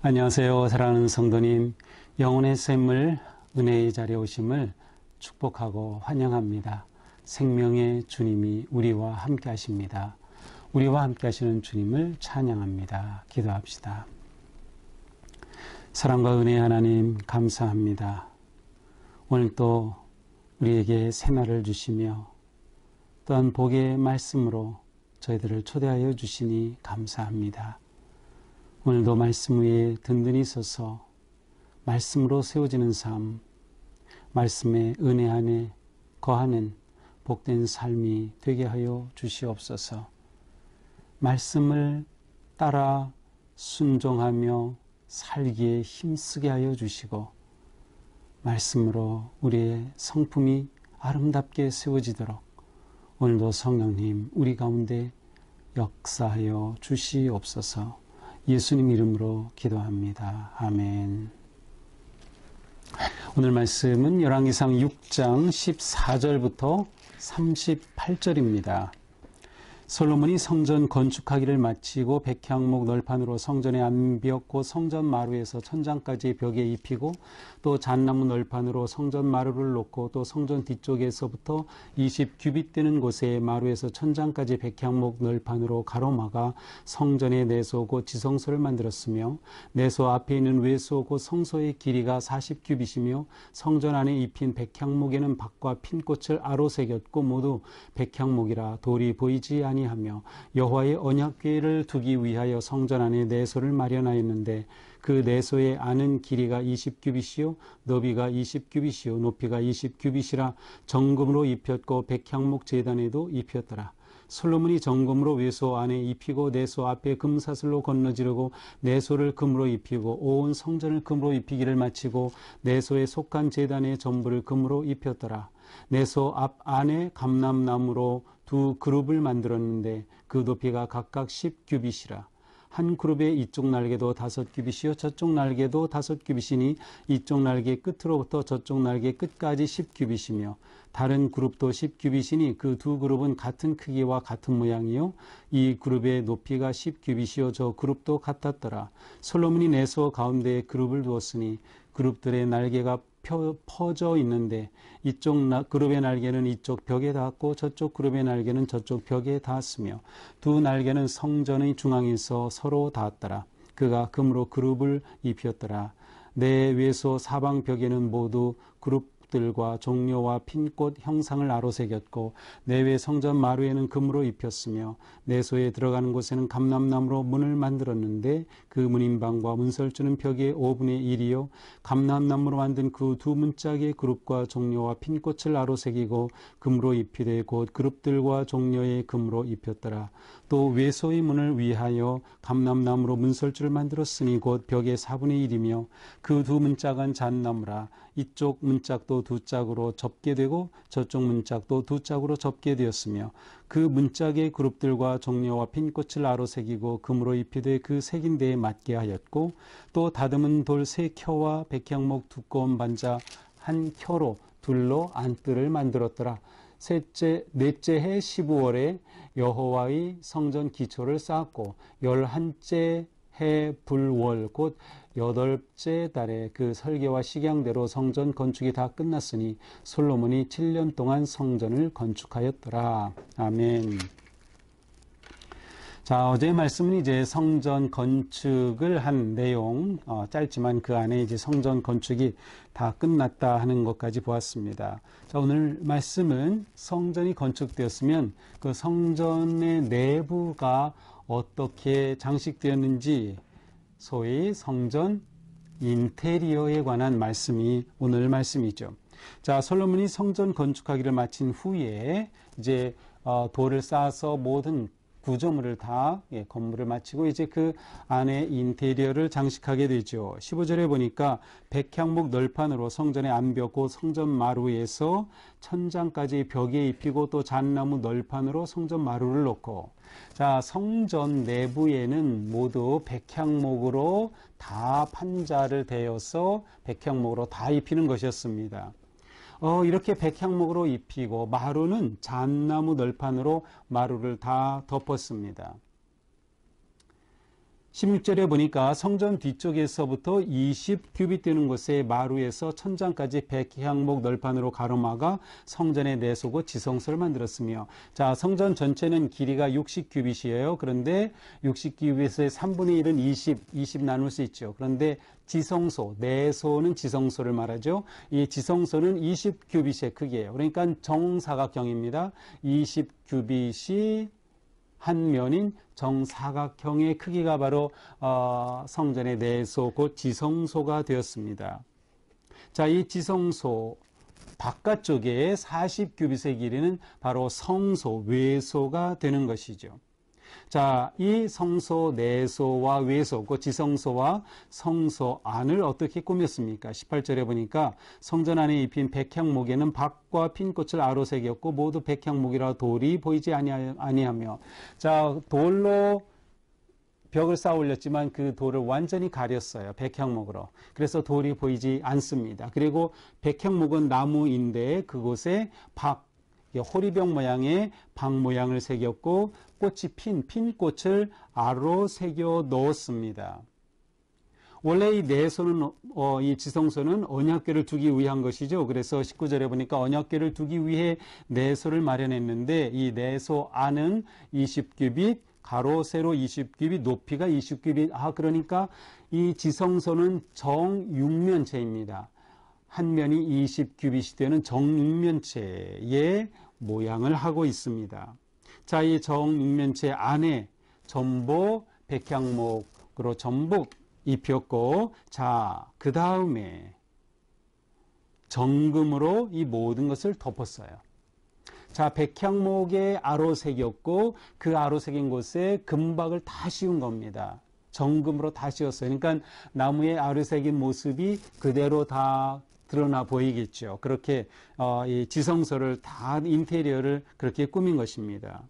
안녕하세요. 사랑하는 성도님, 영혼의 샘물 은혜의 자리에 오심을 축복하고 환영합니다. 생명의 주님이 우리와 함께 하십니다. 우리와 함께 하시는 주님을 찬양합니다. 기도합시다. 사랑과 은혜의 하나님 감사합니다. 오늘 또 우리에게 새날을 주시며 또한 복의 말씀으로 저희들을 초대하여 주시니 감사합니다. 오늘도 말씀 위에 든든히 서서 말씀으로 세워지는 삶, 말씀의 은혜 안에 거하는 복된 삶이 되게 하여 주시옵소서. 말씀을 따라 순종하며 살기에 힘쓰게 하여 주시고 말씀으로 우리의 성품이 아름답게 세워지도록 오늘도 성령님 우리 가운데 역사하여 주시옵소서. 예수님 이름으로 기도합니다. 아멘. 오늘 말씀은 열왕기상 6장 14절부터 38절입니다. 솔로몬이 성전 건축하기를 마치고 백향목 널판으로 성전의 암벽 곧 성전 마루에서 천장까지 벽에 입히고 또 잣나무 널판으로 성전 마루를 놓고 또 성전 뒤쪽에서부터 20규빗 되는 곳에 마루에서 천장까지 백향목 널판으로 가로막아 성전의 내소 곧 지성소를 만들었으며 내소 앞에 있는 외소 곧 성소의 길이가 40규빗이며 성전 안에 입힌 백향목에는 박과 핀꽃을 아로새겼고 모두 백향목이라 돌이 보이지 아니하며 여호와의 언약궤를 두기 위하여 성전 안에 내소를 마련하였는데 그 내소의 안은 길이가 20규빗이요 너비가 20규빗이요 높이가 20규빗이라 정금으로 입혔고 백향목 제단에도 입혔더라. 솔로몬이 정금으로 외소 안에 입히고 내소 앞에 금사슬로 건너지르고 내소를 금으로 입히고 온 성전을 금으로 입히기를 마치고 내소에 속한 제단의 전부를 금으로 입혔더라. 내소 앞 안에 감람나무로 두 그룹을 만들었는데 그 높이가 각각 10규빗이라. 한 그룹의 이쪽 날개도 5규빗이요 저쪽 날개도 5규빗이니 이쪽 날개 끝으로부터 저쪽 날개 끝까지 10규빗이며 다른 그룹도 10규빗이니 그 두 그룹은 같은 크기와 같은 모양이요 이 그룹의 높이가 10규빗이요 저 그룹도 같았더라. 솔로몬이 내소 가운데에 그룹을 두었으니 그룹들의 날개가 퍼져 있는데 이쪽 그룹의 날개는 이쪽 벽에 닿았고 저쪽 그룹의 날개는 저쪽 벽에 닿았으며 두 날개는 성전의 중앙에서 서로 닿았더라. 그가 금으로 그룹을 입혔더라. 내 외소 사방 벽에는 모두 그룹들과 종려와 핀꽃 형상을 아로새겼고 내외 성전 마루에는 금으로 입혔으며 내소에 들어가는 곳에는 감람나무로 문을 만들었는데 그 문인방과 문설주는 벽의 5분의 1이요 감람나무로 만든 그 두 문짝의 그룹과 종려와 핀꽃을 아로새기고 금으로 입히되 곧 그룹들과 종려의 금으로 입혔더라. 또 외소의 문을 위하여 감람나무로 문설주를 만들었으니 곧 벽의 4분의 1이며 그 두 문짝은 잣나무라. 이쪽 문짝도 두 짝으로 접게 되고 저쪽 문짝도 두 짝으로 접게 되었으며 그 문짝의 그룹들과 종려와 핀꽃을 아로새기고 금으로 입히되 그 새긴 데에 맞게 하였고 또 다듬은 돌 3켜와 백향목 두꺼운 반자 1켜로 둘로 안뜰을 만들었더라. 넷째 해 15월에 여호와의 성전 기초를 쌓았고 11째 해 불월 곧 8째 달에 그 설계와 식양대로 성전 건축이 다 끝났으니 솔로몬이 7년 동안 성전을 건축하였더라. 아멘. 자, 어제의 말씀은 이제 성전 건축을 한 내용, 짧지만 그 안에 이제 성전 건축이 다 끝났다 하는 것까지 보았습니다. 자, 오늘 말씀은 성전이 건축되었으면 그 성전의 내부가 어떻게 장식되었는지 소위 성전 인테리어에 관한 말씀이 오늘 말씀이죠. 자, 솔로몬이 성전 건축하기를 마친 후에 이제 돌을 쌓아서 모든 구조물을 다 건물을 마치고 이제 그 안에 인테리어를 장식하게 되죠. 15절에 보니까 백향목 널판으로 성전의 암벽 곧 성전 마루에서 천장까지 벽에 입히고 또 잣나무 널판으로 성전 마루를 놓고 자 성전 내부에는 모두 백향목으로 다 판자를 대어서 백향목으로 다 입히는 것이었습니다. 이렇게 백향목으로 입히고 마루는 잣나무 널판으로 마루를 다 덮었습니다. 16절에 보니까 성전 뒤쪽에서부터 20규빗 되는 곳에 마루에서 천장까지 100향목 널판으로 가로막아 성전에 내소고 지성소를 만들었으며, 자, 성전 전체는 길이가 60규빗이에요. 그런데 60규빗의 3분의 1은 20 나눌 수 있죠. 그런데 지성소, 내소는 지성소를 말하죠. 이 지성소는 20규빗의 크기예요. 그러니까 정사각형입니다. 20규빗이 한 면인 정사각형의 크기가 바로 성전의 내소 곧 지성소가 되었습니다. 자, 이 지성소 바깥쪽에 40규빗의 길이는 바로 성소, 외소가 되는 것이죠. 자, 이 성소 내소와 외소, 그 지성소와 성소 안을 어떻게 꾸몄습니까? 18절에 보니까 성전 안에 입힌 백향목에는 박과 핀꽃을 아로새겼고 모두 백향목이라 돌이 보이지 아니하며, 자, 돌로 벽을 쌓아 올렸지만 그 돌을 완전히 가렸어요. 백향목으로. 그래서 돌이 보이지 않습니다. 그리고 백향목은 나무인데 그곳에 호리병 모양의 박 모양을 새겼고 꽃이 핀꽃을 아로 새겨 넣었습니다. 원래 이 내소는 이 지성소는 언약궤를 두기 위한 것이죠. 그래서 19절에 보니까 언약궤를 두기 위해 내소를 마련했는데 이 내소 안은 20규빗, 가로 세로 20규빗, 높이가 20규빗. 그러니까 이 지성소는 정육면체입니다. 한 면이 20규빗이 되는 정육면체의 모양을 하고 있습니다. 자, 이 정육면체 안에 전부 백향목으로 전부 입혔고, 자, 그 다음에 정금으로 이 모든 것을 덮었어요. 자, 백향목에 아로 새겼고 그 아로 새긴 곳에 금박을 다 씌운 겁니다. 정금으로 다 씌웠어요. 그러니까 나무에 아로 새긴 모습이 그대로 다 드러나 보이겠죠. 그렇게 이 지성소를 다 인테리어를 그렇게 꾸민 것입니다.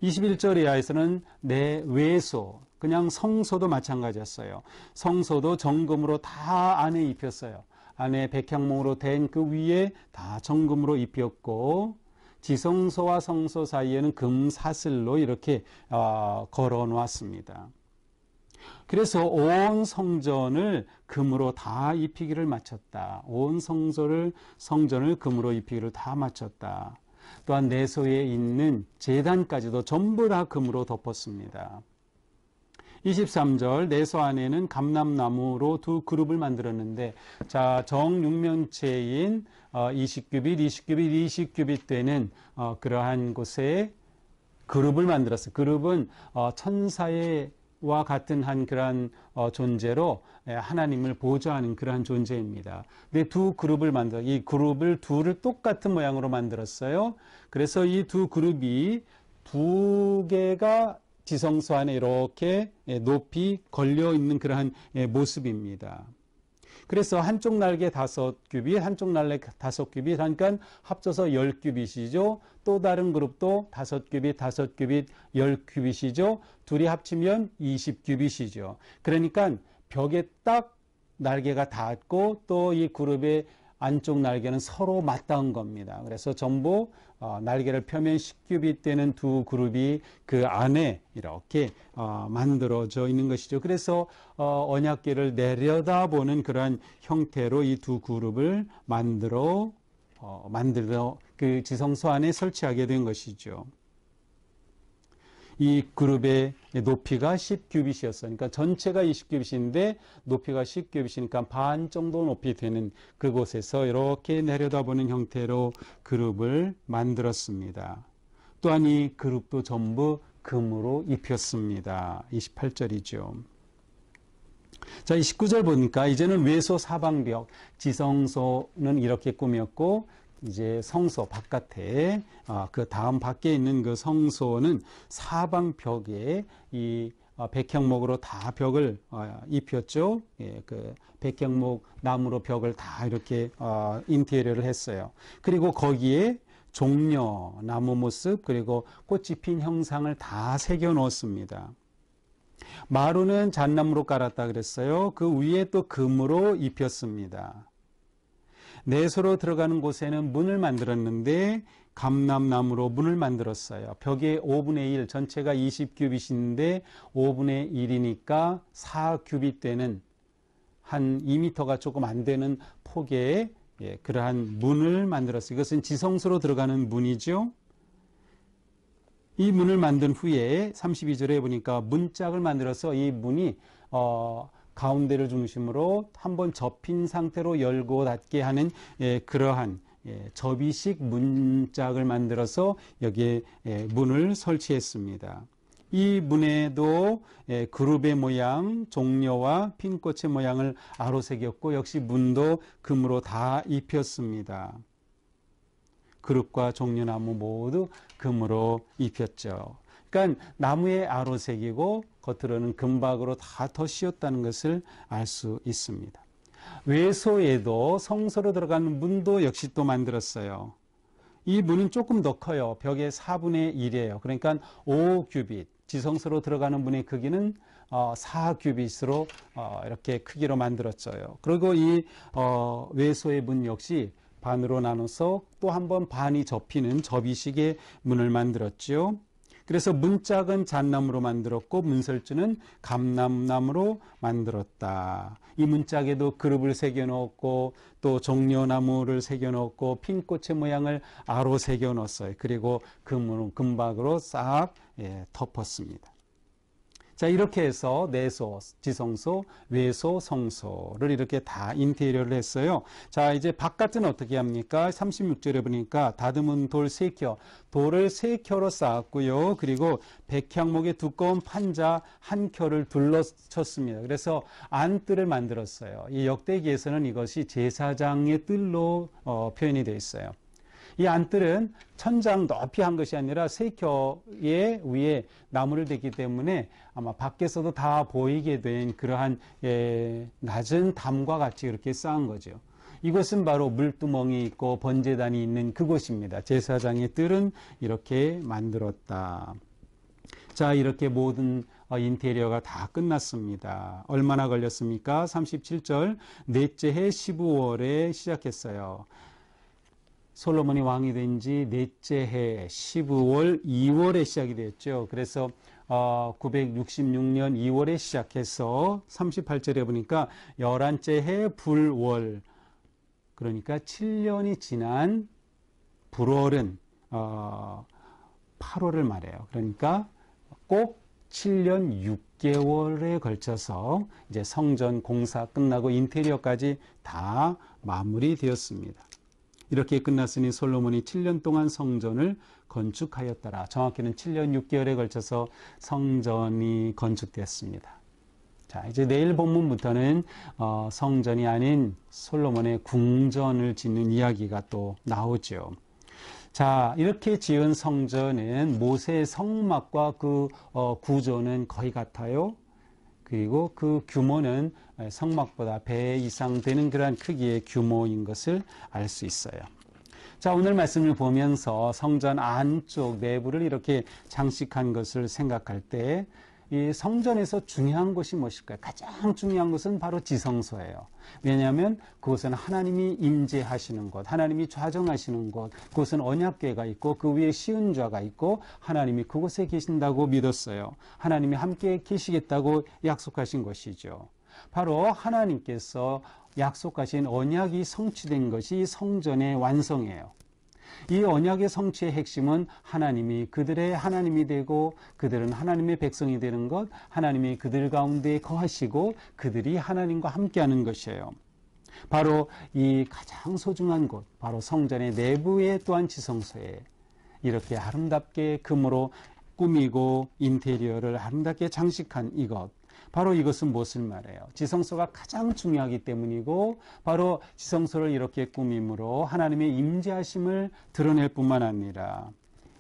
21절 이하에서는 내외소, 그냥 성소도 마찬가지였어요. 성소도 정금으로 다 안에 입혔어요. 안에 백향목으로 된 그 위에 다 정금으로 입혔고, 지성소와 성소 사이에는 금사슬로 이렇게 걸어 놓았습니다. 그래서 온 성전을 금으로 다 입히기를 마쳤다. 온 성전을 금으로 입히기를 다 마쳤다. 또한 내소에 있는 제단까지도 전부 다 금으로 덮었습니다. 23절 내소 안에는 감람나무로 두 그룹을 만들었는데, 자, 정육면체인 20규빗 되는 그러한 곳에 그룹을 만들었어요. 그룹은 천사와 같은 한 그러한 존재로 하나님을 보좌하는 그러한 존재입니다. 근데 두 그룹을 이 그룹을 둘을 똑같은 모양으로 만들었어요. 그래서 이 두 그룹이 두 개가 지성소 안에 이렇게 높이 걸려 있는 그러한 모습입니다. 그래서 한쪽 날개 5규빗, 한쪽 날개 5규빗, 그러니까 합쳐서 10규빗이죠. 또 다른 그룹도 5규빗, 5규빗, 10규빗이죠. 둘이 합치면 20규빗이죠. 그러니까 벽에 딱 날개가 닿고 또 이 그룹의 안쪽 날개는 서로 맞닿은 겁니다. 그래서 전부 날개를 펴면 10규빗 되는 두 그룹이 그 안에 이렇게 만들어져 있는 것이죠. 그래서 언약궤를 내려다보는 그러한 형태로 이 두 그룹을 만들어 그 지성소 안에 설치하게 된 것이죠. 이 그룹의 높이가 10규빗이었어요. 그러니까 전체가 20규빗인데 높이가 10규빗이니까 반 정도 높이 되는 그곳에서 이렇게 내려다보는 형태로 그룹을 만들었습니다. 또한 이 그룹도 전부 금으로 입혔습니다. 28절이죠. 자, 29절 보니까 이제는 외소 사방벽, 지성소는 이렇게 꾸몄고, 이제 성소 바깥에 그 다음 밖에 있는 그 성소는 사방벽에 이 백향목으로 다 벽을 입혔죠. 예, 그 백향목 나무로 벽을 다 이렇게 인테리어를 했어요. 그리고 거기에 종려 나무 모습 그리고 꽃이 핀 형상을 다 새겨 넣었습니다. 마루는 잣나무로 깔았다 그랬어요. 그 위에 또 금으로 입혔습니다. 내소로 들어가는 곳에는 문을 만들었는데 감람나무로 문을 만들었어요. 벽의 5분의 1, 전체가 20규빗인데 5분의 1이니까 4규빗 되는 한 2m가 조금 안 되는 폭의 그러한 문을 만들었어요. 이것은 지성소로 들어가는 문이죠. 이 문을 만든 후에 32절에 보니까 문짝을 만들어서 이 문이 가운데를 중심으로 한번 접힌 상태로 열고 닫게 하는 그러한 접이식 문짝을 만들어서 여기에 문을 설치했습니다. 이 문에도 그룹의 모양, 종려와 핀꽃의 모양을 아로새겼고 역시 문도 금으로 다 입혔습니다. 그룹과 종려나무 모두 금으로 입혔죠. 그러니까 나무에 아로새기고 겉으로는 금박으로 다 덧씌웠다는 것을 알 수 있습니다. 외소에도 성소로 들어가는 문도 역시 또 만들었어요. 이 문은 조금 더 커요. 벽의 4분의 1이에요. 그러니까 5규빗. 지성소로 들어가는 문의 크기는 4규빗으로 이렇게 크기로 만들었어요. 그리고 이 외소의 문 역시 반으로 나눠서 또 한 번 반이 접히는 접이식의 문을 만들었죠. 그래서 문짝은 잣나무로 만들었고 문설주는 감람나무로 만들었다. 이 문짝에도 그룹을 새겨넣었고 또 종려나무를 새겨넣었고 핀꽃의 모양을 아로 새겨넣었어요. 그리고 금박으로 싹 덮었습니다. 자, 이렇게 해서 내소, 지성소, 외소, 성소를 이렇게 다 인테리어를 했어요. 자, 이제 바깥은 어떻게 합니까? 36절에 보니까 다듬은 돌 3켜, 돌을 3켜로 쌓았고요. 그리고 백향목의 두꺼운 판자 1켜를 둘러쳤습니다. 그래서 안뜰을 만들었어요. 이 역대기에서는 이것이 제사장의 뜰로 표현이 되어 있어요. 이 안뜰은 천장 높이 한 것이 아니라 3켜의 위에 나무를 댔기 때문에 아마 밖에서도 다 보이게 된 그러한 낮은 담과 같이 이렇게 쌓은 거죠. 이것은 바로 물두멍이 있고 번제단이 있는 그곳입니다. 제사장의 뜰은 이렇게 만들었다. 자, 이렇게 모든 인테리어가 다 끝났습니다. 얼마나 걸렸습니까? 37절, 넷째 해 15월에 시작했어요. 솔로몬이 왕이 된 지 넷째 해 15월 2월에 시작이 됐죠. 그래서 966년 2월에 시작해서 38절에 보니까 11째 해 불월, 그러니까 7년이 지난 불월은 8월을 말해요. 그러니까 꼭 7년 6개월에 걸쳐서 이제 성전 공사 끝나고 인테리어까지 다 마무리되었습니다. 이렇게 끝났으니 솔로몬이 7년 동안 성전을 건축하였더라. 정확히는 7년 6개월에 걸쳐서 성전이 건축되었습니다. 자, 이제 내일 본문부터는 성전이 아닌 솔로몬의 궁전을 짓는 이야기가 또 나오죠. 자, 이렇게 지은 성전은 모세의 성막과 그 구조는 거의 같아요. 그리고 그 규모는 성막보다 배 이상 되는 그러한 크기의 규모인 것을 알 수 있어요. 자, 오늘 말씀을 보면서 성전 안쪽 내부를 이렇게 장식한 것을 생각할 때 이 성전에서 중요한 것이 무엇일까요? 가장 중요한 것은 바로 지성소예요. 왜냐하면 그곳은 하나님이 임재하시는 곳, 하나님이 좌정하시는 곳, 그곳은 언약궤가 있고 그 위에 시은좌가 있고 하나님이 그곳에 계신다고 믿었어요. 하나님이 함께 계시겠다고 약속하신 것이죠. 바로 하나님께서 약속하신 언약이 성취된 것이 성전의 완성이에요. 이 언약의 성취의 핵심은 하나님이 그들의 하나님이 되고 그들은 하나님의 백성이 되는 것, 하나님이 그들 가운데 거하시고 그들이 하나님과 함께하는 것이에요. 바로 이 가장 소중한 곳, 바로 성전의 내부에 또한 지성소에 이렇게 아름답게 금으로 꾸미고 인테리어를 아름답게 장식한 이것, 바로 이것은 무엇을 말해요? 지성소가 가장 중요하기 때문이고 바로 지성소를 이렇게 꾸밈으로 하나님의 임재하심을 드러낼 뿐만 아니라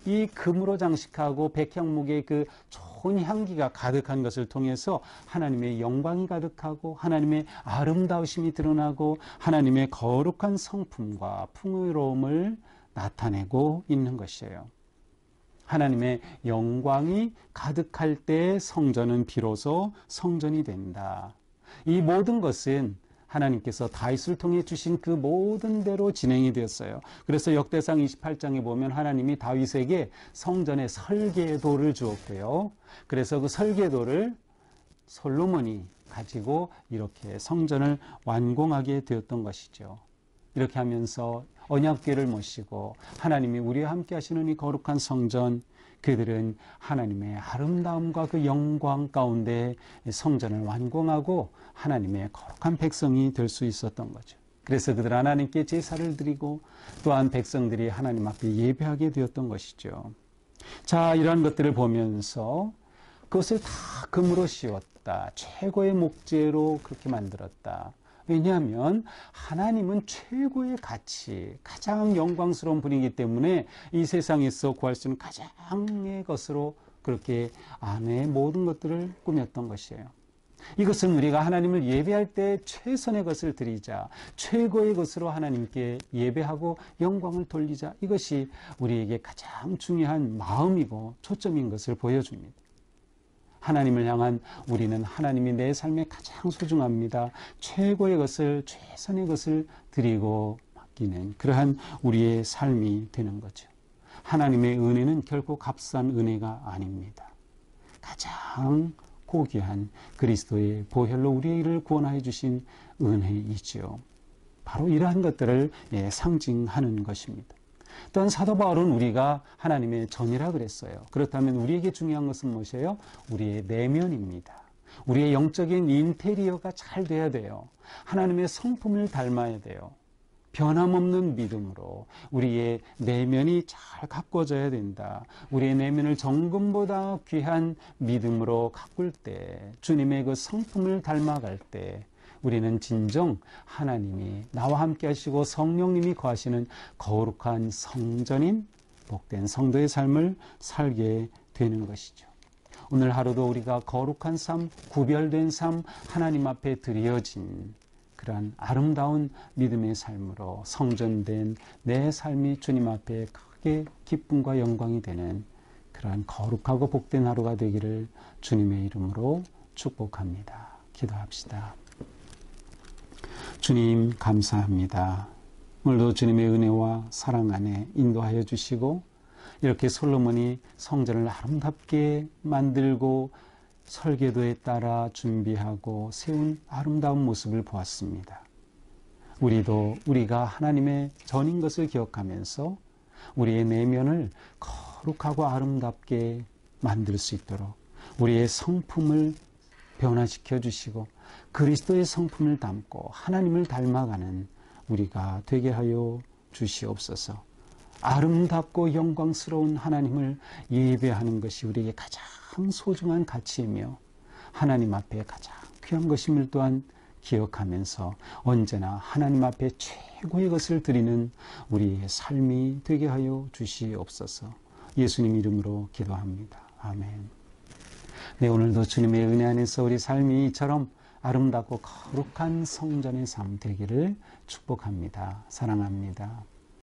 이 금으로 장식하고 백향목의 그 좋은 향기가 가득한 것을 통해서 하나님의 영광이 가득하고 하나님의 아름다우심이 드러나고 하나님의 거룩한 성품과 풍요로움을 나타내고 있는 것이에요. 하나님의 영광이 가득할 때 성전은 비로소 성전이 된다. 이 모든 것은 하나님께서 다윗을 통해 주신 그 모든 대로 진행이 되었어요. 그래서 역대상 28장에 보면 하나님이 다윗에게 성전의 설계도를 주었고요. 그래서 그 설계도를 솔로몬이 가지고 이렇게 성전을 완공하게 되었던 것이죠. 이렇게 하면서 언약궤를 모시고 하나님이 우리와 함께 하시는 이 거룩한 성전, 그들은 하나님의 아름다움과 그 영광 가운데 성전을 완공하고 하나님의 거룩한 백성이 될 수 있었던 거죠. 그래서 그들은 하나님께 제사를 드리고 또한 백성들이 하나님 앞에 예배하게 되었던 것이죠. 자, 이러한 것들을 보면서 그것을 다 금으로 씌웠다. 최고의 목재로 그렇게 만들었다. 왜냐하면 하나님은 최고의 가치, 가장 영광스러운 분이기 때문에 이 세상에서 구할 수 있는 가장의 것으로 그렇게 안에 모든 것들을 꾸몄던 것이에요. 이것은 우리가 하나님을 예배할 때 최선의 것을 드리자, 최고의 것으로 하나님께 예배하고 영광을 돌리자, 이것이 우리에게 가장 중요한 마음이고 초점인 것을 보여줍니다. 하나님을 향한 우리는 하나님이 내 삶에 가장 소중합니다. 최고의 것을, 최선의 것을 드리고 맡기는 그러한 우리의 삶이 되는 거죠. 하나님의 은혜는 결코 값싼 은혜가 아닙니다. 가장 고귀한 그리스도의 보혈로 우리를 구원하여 주신 은혜이지요. 바로 이러한 것들을 상징하는 것입니다. 또한 사도 바울은 우리가 하나님의 전이라 그랬어요. 그렇다면 우리에게 중요한 것은 무엇이에요? 우리의 내면입니다. 우리의 영적인 인테리어가 잘 돼야 돼요. 하나님의 성품을 닮아야 돼요. 변함없는 믿음으로 우리의 내면이 잘 가꿔져야 된다. 우리의 내면을 정금보다 귀한 믿음으로 가꿀 때, 주님의 그 성품을 닮아갈 때 우리는 진정 하나님이 나와 함께 하시고 성령님이 거하시는 거룩한 성전인 복된 성도의 삶을 살게 되는 것이죠. 오늘 하루도 우리가 거룩한 삶, 구별된 삶, 하나님 앞에 드려진 그러한 아름다운 믿음의 삶으로 성전된 내 삶이 주님 앞에 크게 기쁨과 영광이 되는 그러한 거룩하고 복된 하루가 되기를 주님의 이름으로 축복합니다. 기도합시다. 주님 감사합니다. 오늘도 주님의 은혜와 사랑 안에 인도하여 주시고 이렇게 솔로몬이 성전을 아름답게 만들고 설계도에 따라 준비하고 세운 아름다운 모습을 보았습니다. 우리도 우리가 하나님의 전인 것을 기억하면서 우리의 내면을 거룩하고 아름답게 만들 수 있도록 우리의 성품을 변화시켜 주시고 그리스도의 성품을 담고 하나님을 닮아가는 우리가 되게 하여 주시옵소서. 아름답고 영광스러운 하나님을 예배하는 것이 우리에게 가장 소중한 가치이며 하나님 앞에 가장 귀한 것임을 또한 기억하면서 언제나 하나님 앞에 최고의 것을 드리는 우리의 삶이 되게 하여 주시옵소서. 예수님 이름으로 기도합니다. 아멘. 네, 오늘도 주님의 은혜 안에서 우리 삶이 이처럼 아름답고 거룩한 성전의 삶 되기를 축복합니다. 사랑합니다.